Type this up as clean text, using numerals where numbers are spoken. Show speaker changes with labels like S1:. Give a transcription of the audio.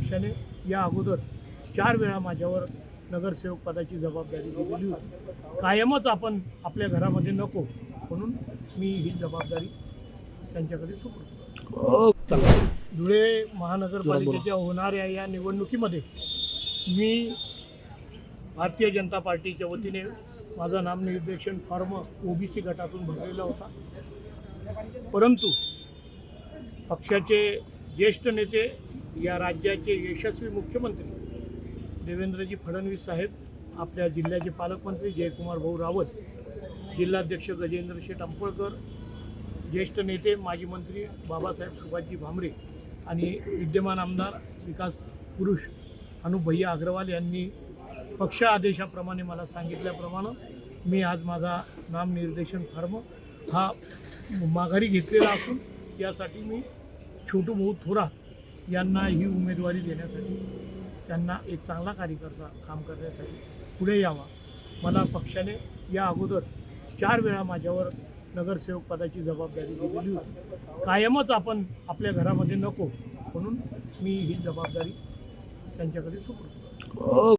S1: पक्षाने या अगोदर 4 वेळा माझ्यावर नगरसेवक पदाची जबाबदारी दिलेली होती. कायमच आपण आपल्या घरामध्ये नको म्हणून मी ही जबाबदारी त्यांच्याकडे सोपवतो. धुळे महानगरपालिकेच्या होणाऱ्या या निवडणुकीमध्ये मी भारतीय जनता पार्टीच्या वतीने माझं नामनिर्देशन फॉर्म ओबीसी गटातून भरलेला होता. परंतु पक्षाचे ज्येष्ठ नेते, या राज्याचे यशस्वी मुख्यमंत्री देवेंद्रजी फडणवीस साहेब, आपल्या जिल्ह्याचे पालकमंत्री जयकुमार भाऊ रावत, जिल्हाध्यक्ष गजेंद्र शेठ अंपळकर, ज्येष्ठ नेते माजी मंत्री बाबासाहेब सुभाषजी भामरे आणि विद्यमान आमदार विकास पुरुष अनुभैया अग्रवाल यांनी पक्ष आदेशाप्रमाणे मला सांगितल्याप्रमाणे मी आज माझा नामनिर्देशन फॉर्म हा माघारी घेतलेला असून यासाठी मी छोटू भाऊ थोरात यांना ही उमेदवारी देण्यासाठी, त्यांना एक चांगला कार्यकर्ता काम करण्यासाठी पुढे यावा. मला पक्षाने या अगोदर 4 वेळा माझ्यावर नगरसेवक पदाची जबाबदारी दिलेली होती. कायमच आपण आपल्या घरामध्ये नको म्हणून मी ही जबाबदारी त्यांच्याकडे सोपवतो.